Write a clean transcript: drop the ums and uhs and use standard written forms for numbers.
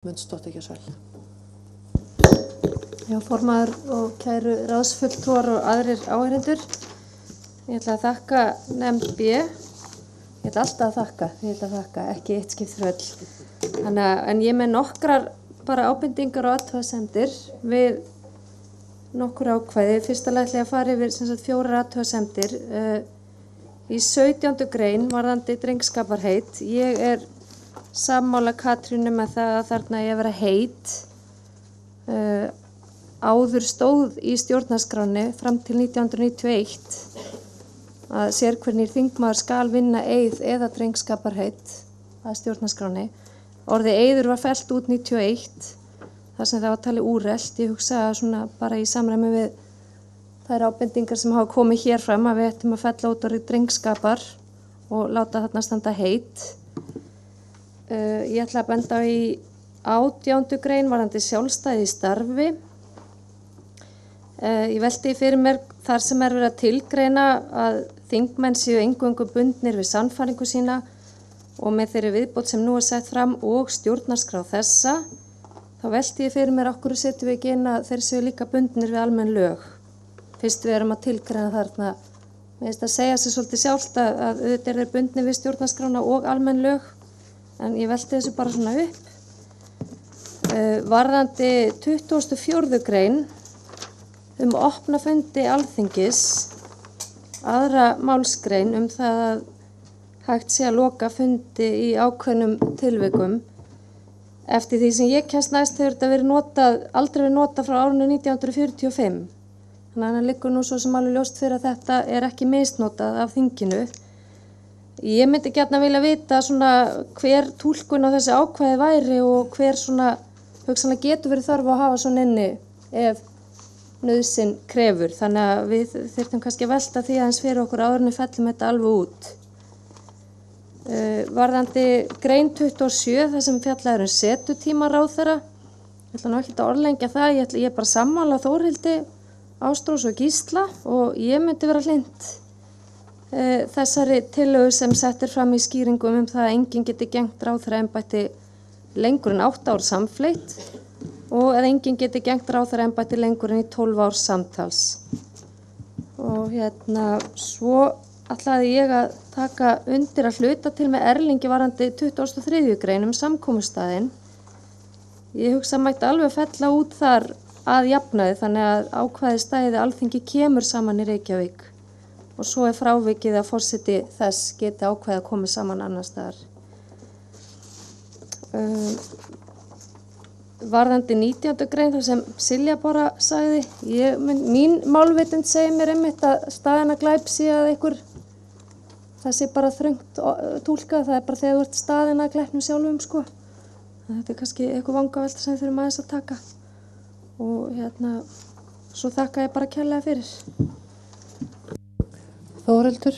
Mundsdóttir ekki sæl. Já, formaður og kæru ráðsfulltrúar og aðrir áheyrendur. Ég ætla að þakka nefnd B. Ég ætla alltaf að þakka, ekki eitt skipt fyrir öll. En ég með nokkrar bara ábendingar og athugasemdir við nokkur ákvæði. Fyrsta lagi ætla ég að fara yfir 4 athugasemdir. Í 17. grein varðandi drengskaparheit. Ég er sammála Katrínu með það að þarna ég vera heit. Áður stóð í stjórnarskráni fram til 1991 að sérhvernir þingmaður skal vinna eið eða drengskaparheit að stjórnarskráni. Orðið eiður var fellt út 91 þar sem það var talið úrelt. Ég hugsa svona bara í samræmi við þær ábendingar sem hafa komið hér fram að við ættum að fella út orðið drengskapar og láta þarna standa heit. Ég ætla að benda á í 18. grein varðandi sjálfstæði í starfi. Ég velti fyrir mér þar sem verið að tilgreina að þingmenn séu eingöngu bundnir við sannfæringu sína og með þeirri viðbót sem nú er sett fram og stjórnarskrá þessa, þá velti ég fyrir mér okkur setjum við ekki inn að þeir séu líka bundnir við almenn lög. Fyrst við erum að tilgreina þarna, mér finnst að segja sér svolítið sjálft að auðvitað er þeir bundnir við stjórnarskrána og almenn lög. En ég velti þessu bara svona upp. Varðandi 24. grein opna fundi Alþingis, aðra málsgrein það að hægt sé að loka fundi í ákveðnum tilvikum. Eftir því sem ég kemst næst hefur þetta aldrei verið notað frá árinu 1945. Þannig að það liggur nú svo sem alveg ljóst fyrir að þetta er ekki misnotað af þinginu. Ég myndi gjarna vilja vita svona hver túlkun á þessi ákvæði væri og hver svona hugsanlega getur verið þörf að hafa svona inni ef nauðsyn krefur. Þannig að við þyrftum kannski að velta því aðeins fyrir okkur áður en við fellum þetta alveg út. Varðandi grein 27 þar sem fjallað setutíma ráðherra. Ég ætla nú ekki að orðlengja það, ég er bara sammála Þórhildi, Ástrós og Gísla og ég myndi vera hlynnt þessari tillögu sem settir fram í skýringum það að enginn geti gegnt ráðherraembætti lengur en 8 ár samfleytt og að enginn geti gegnt ráðherraembætti lengur en í 12 ár samtals. Og svo ætlaði ég að taka undir að hluta til með Erlingi varðandi 23. grein samkomustaðinn. Ég hugsa að mætti alveg fella út þar að jafnaði þannig að ákvæði stæði Alþingi kemur saman í Reykjavík. Og svo er frávikið að forseti þess geti ákveðið að koma saman annar staðar. Varðandi 19. grein þar sem Silja bara sagði, mín málvitund segir mér einmitt að staðina glæp sé að það sé bara þröngt túlkað, það er bara þegar þú ert staðina glæpnum sjálfum sko. Þetta er kannski eitthvað vangavelta sem við þurfum aðeins að taka. Og svo þakka ég bara kærlega fyrir. Þórhildur.